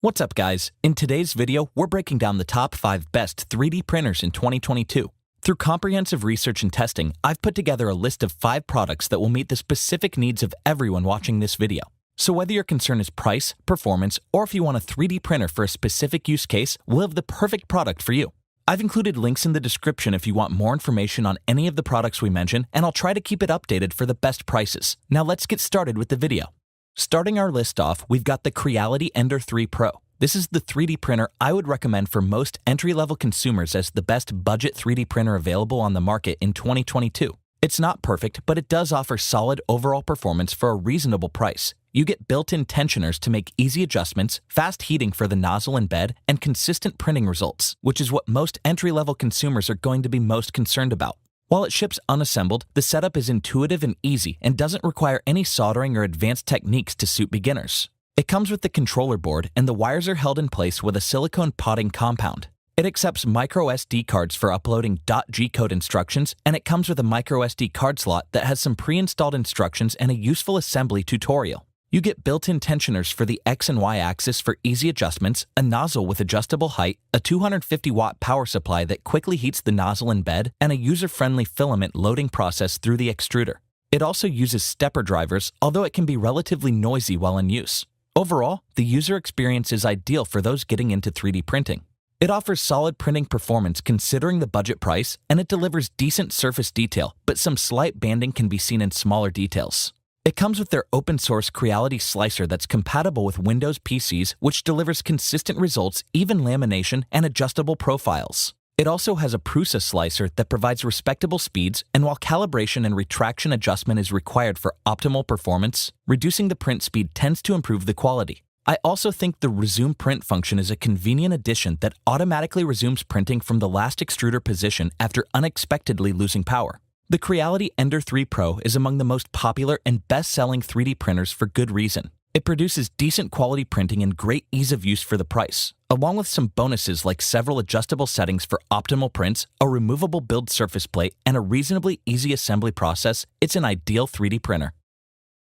What's up, guys? In today's video, we're breaking down the top 5 best 3D printers in 2022. Through comprehensive research and testing, I've put together a list of 5 products that will meet the specific needs of everyone watching this video. So whether your concern is price, performance, or if you want a 3D printer for a specific use case, we'll have the perfect product for you. I've included links in the description if you want more information on any of the products we mention, and I'll try to keep it updated for the best prices. Now let's get started with the video. Starting our list off, we've got the Creality Ender 3 Pro. This is the 3D printer I would recommend for most entry-level consumers as the best budget 3D printer available on the market in 2022. It's not perfect, but it does offer solid overall performance for a reasonable price. You get built-in tensioners to make easy adjustments, fast heating for the nozzle and bed, and consistent printing results, which is what most entry-level consumers are going to be most concerned about. While it ships unassembled, the setup is intuitive and easy and doesn't require any soldering or advanced techniques to suit beginners. It comes with the controller board, and the wires are held in place with a silicone potting compound. It accepts micro SD cards for uploading .G-code instructions, and it comes with a micro SD card slot that has some pre-installed instructions and a useful assembly tutorial. You get built-in tensioners for the X and Y axis for easy adjustments, a nozzle with adjustable height, a 250-watt power supply that quickly heats the nozzle in bed, and a user-friendly filament loading process through the extruder. It also uses stepper drivers, although it can be relatively noisy while in use. Overall, the user experience is ideal for those getting into 3D printing. It offers solid printing performance considering the budget price, and it delivers decent surface detail, but some slight banding can be seen in smaller details. It comes with their open-source Creality slicer that's compatible with Windows PCs, which delivers consistent results, even lamination, and adjustable profiles. It also has a Prusa slicer that provides respectable speeds, and while calibration and retraction adjustment is required for optimal performance, reducing the print speed tends to improve the quality. I also think the Resume Print function is a convenient addition that automatically resumes printing from the last extruder position after unexpectedly losing power. The Creality Ender 3 Pro is among the most popular and best-selling 3D printers for good reason. It produces decent quality printing and great ease of use for the price. Along with some bonuses like several adjustable settings for optimal prints, a removable build surface plate, and a reasonably easy assembly process, it's an ideal 3D printer.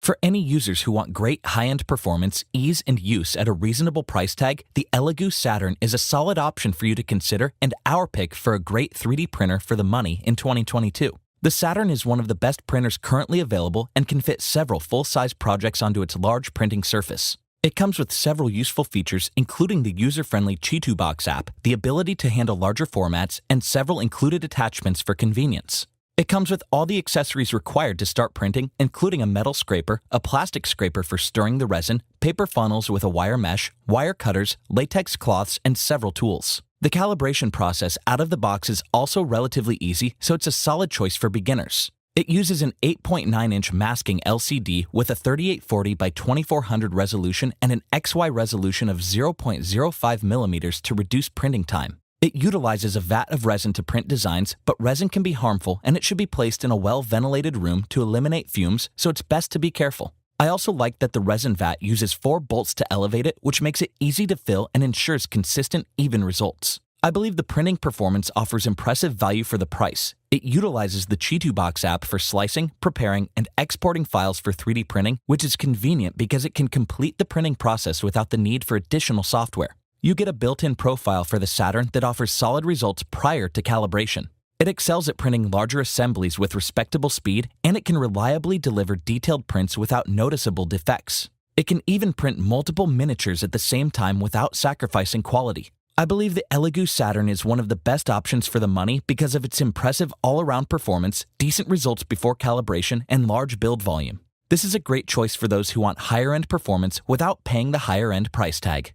For any users who want great high-end performance, ease, and use at a reasonable price tag, the Elegoo Saturn is a solid option for you to consider and our pick for a great 3D printer for the money in 2022. The Saturn is one of the best printers currently available and can fit several full-size projects onto its large printing surface. It comes with several useful features, including the user-friendly Chitubox app, the ability to handle larger formats, and several included attachments for convenience. It comes with all the accessories required to start printing, including a metal scraper, a plastic scraper for stirring the resin, paper funnels with a wire mesh, wire cutters, latex cloths, and several tools. The calibration process out of the box is also relatively easy, so it's a solid choice for beginners. It uses an 8.9-inch masking LCD with a 3840 by 2400 resolution and an XY resolution of 0.05 millimeters to reduce printing time. It utilizes a vat of resin to print designs, but resin can be harmful and it should be placed in a well-ventilated room to eliminate fumes, so it's best to be careful. I also like that the resin vat uses 4 bolts to elevate it, which makes it easy to fill and ensures consistent, even results. I believe the printing performance offers impressive value for the price. It utilizes the Chitubox app for slicing, preparing, and exporting files for 3D printing, which is convenient because it can complete the printing process without the need for additional software. You get a built-in profile for the Saturn that offers solid results prior to calibration. It excels at printing larger assemblies with respectable speed, and it can reliably deliver detailed prints without noticeable defects. It can even print multiple miniatures at the same time without sacrificing quality. I believe the Elegoo Saturn is one of the best options for the money because of its impressive all-around performance, decent results before calibration, and large build volume. This is a great choice for those who want higher-end performance without paying the higher-end price tag.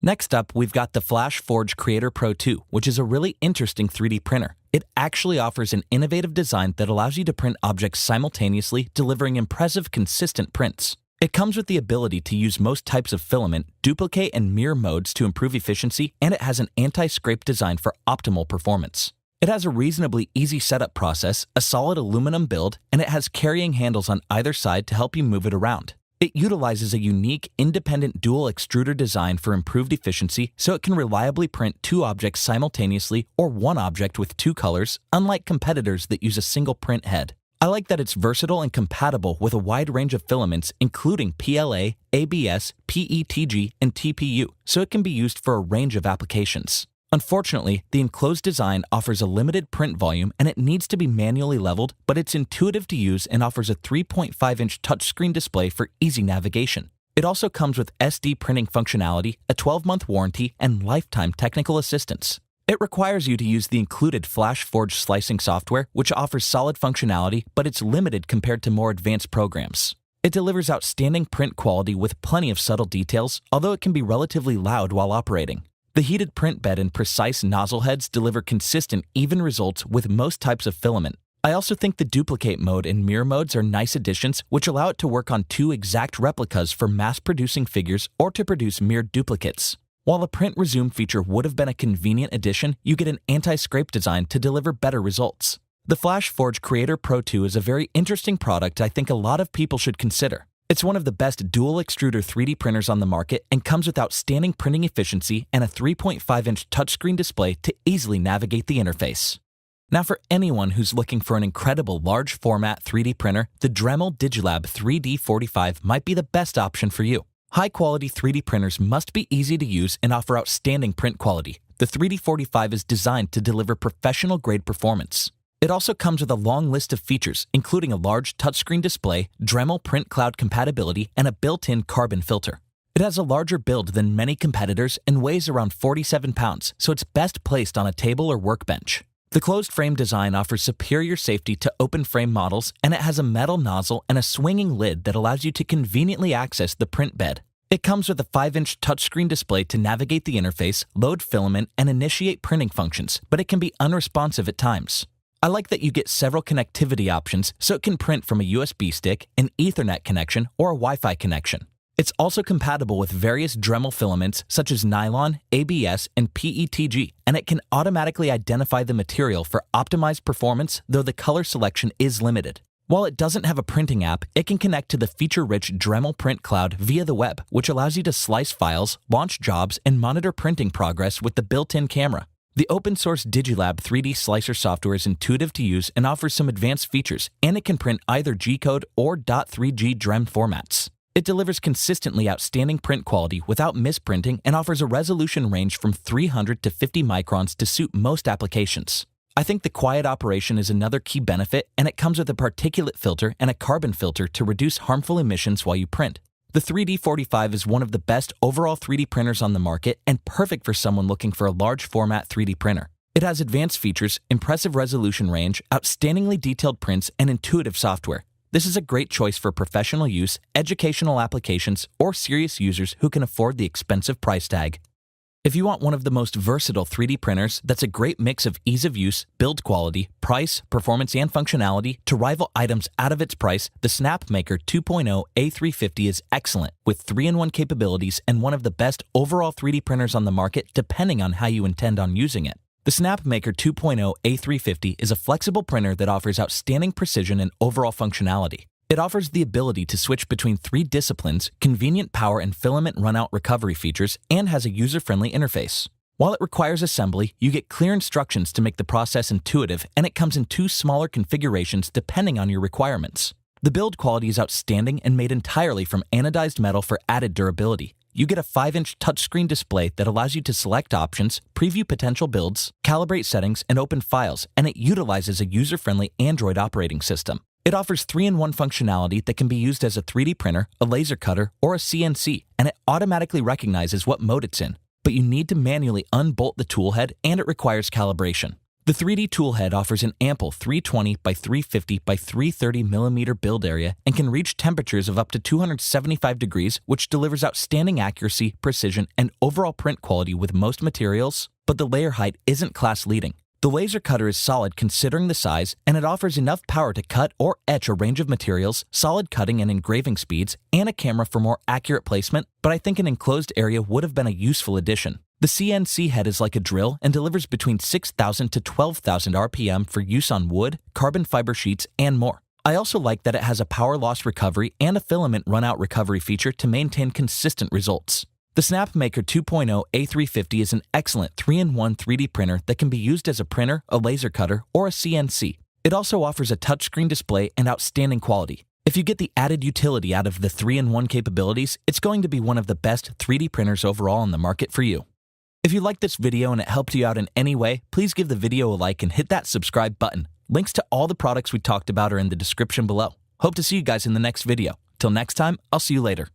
Next up, we've got the FlashForge Creator Pro 2, which is a really interesting 3D printer. It actually offers an innovative design that allows you to print objects simultaneously, delivering impressive, consistent prints. It comes with the ability to use most types of filament, duplicate and mirror modes to improve efficiency, and it has an anti-scrape design for optimal performance. It has a reasonably easy setup process, a solid aluminum build, and it has carrying handles on either side to help you move it around. It utilizes a unique, independent dual extruder design for improved efficiency, so it can reliably print 2 objects simultaneously or 1 object with 2 colors, unlike competitors that use a single print head. I like that it's versatile and compatible with a wide range of filaments including PLA, ABS, PETG, and TPU, so it can be used for a range of applications. Unfortunately, the enclosed design offers a limited print volume and it needs to be manually leveled, but it's intuitive to use and offers a 3.5-inch touchscreen display for easy navigation. It also comes with SD printing functionality, a 12-month warranty, and lifetime technical assistance. It requires you to use the included FlashForge slicing software, which offers solid functionality, but it's limited compared to more advanced programs. It delivers outstanding print quality with plenty of subtle details, although it can be relatively loud while operating. The heated print bed and precise nozzle heads deliver consistent, even results with most types of filament. I also think the duplicate mode and mirror modes are nice additions, which allow it to work on 2 exact replicas for mass-producing figures or to produce mirrored duplicates. While the print resume feature would have been a convenient addition, you get an anti-scrape design to deliver better results. The FlashForge Creator Pro 2 is a very interesting product I think a lot of people should consider. It's one of the best dual extruder 3D printers on the market and comes with outstanding printing efficiency and a 3.5-inch touchscreen display to easily navigate the interface. Now for anyone who's looking for an incredible large format 3D printer, the Dremel Digilab 3D45 might be the best option for you. High-quality 3D printers must be easy to use and offer outstanding print quality. The 3D45 is designed to deliver professional-grade performance. It also comes with a long list of features, including a large touchscreen display, Dremel Print Cloud compatibility, and a built-in carbon filter. It has a larger build than many competitors and weighs around 47 pounds, so it's best placed on a table or workbench. The closed frame design offers superior safety to open frame models, and it has a metal nozzle and a swinging lid that allows you to conveniently access the print bed. It comes with a 5-inch touchscreen display to navigate the interface, load filament, and initiate printing functions, but it can be unresponsive at times. I like that you get several connectivity options so it can print from a USB stick, an Ethernet connection, or a Wi-Fi connection. It's also compatible with various Dremel filaments such as nylon, ABS, and PETG, and it can automatically identify the material for optimized performance, though the color selection is limited. While it doesn't have a printing app, it can connect to the feature-rich Dremel Print Cloud via the web, which allows you to slice files, launch jobs, and monitor printing progress with the built-in camera. The open-source Digilab 3D Slicer software is intuitive to use and offers some advanced features, and it can print either G-code or .3G DREM formats. It delivers consistently outstanding print quality without misprinting and offers a resolution range from 300 to 50 microns to suit most applications. I think the quiet operation is another key benefit, and it comes with a particulate filter and a carbon filter to reduce harmful emissions while you print. The 3D45 is one of the best overall 3D printers on the market and perfect for someone looking for a large format 3D printer. It has advanced features, impressive resolution range, outstandingly detailed prints, and intuitive software. This is a great choice for professional use, educational applications, or serious users who can afford the expensive price tag. If you want one of the most versatile 3D printers that's a great mix of ease of use, build quality, price, performance, and functionality to rival items out of its price, the SnapMaker 2.0 A350 is excellent with 3-in-1 capabilities and one of the best overall 3D printers on the market depending on how you intend on using it. The SnapMaker 2.0 A350 is a flexible printer that offers outstanding precision and overall functionality. It offers the ability to switch between 3 disciplines, convenient power and filament runout recovery features, and has a user-friendly interface. While it requires assembly, you get clear instructions to make the process intuitive, and it comes in 2 smaller configurations depending on your requirements. The build quality is outstanding and made entirely from anodized metal for added durability. You get a 5-inch touchscreen display that allows you to select options, preview potential builds, calibrate settings, and open files, and it utilizes a user-friendly Android operating system. It offers 3-in-1 functionality that can be used as a 3D printer, a laser cutter, or a CNC, and it automatically recognizes what mode it's in. But you need to manually unbolt the tool head, and it requires calibration. The 3D tool head offers an ample 320 by 350 by 330 millimeter build area and can reach temperatures of up to 275 degrees, which delivers outstanding accuracy, precision, and overall print quality with most materials, but the layer height isn't class-leading. The laser cutter is solid considering the size, and it offers enough power to cut or etch a range of materials, solid cutting and engraving speeds, and a camera for more accurate placement, but I think an enclosed area would have been a useful addition. The CNC head is like a drill and delivers between 6,000 to 12,000 RPM for use on wood, carbon fiber sheets, and more. I also like that it has a power loss recovery and a filament runout recovery feature to maintain consistent results. The SnapMaker 2.0 A350 is an excellent 3-in-1 3D printer that can be used as a printer, a laser cutter, or a CNC. It also offers a touchscreen display and outstanding quality. If you get the added utility out of the 3-in-1 capabilities, it's going to be one of the best 3D printers overall on the market for you. If you liked this video and it helped you out in any way, please give the video a like and hit that subscribe button. Links to all the products we talked about are in the description below. Hope to see you guys in the next video. Till next time, I'll see you later.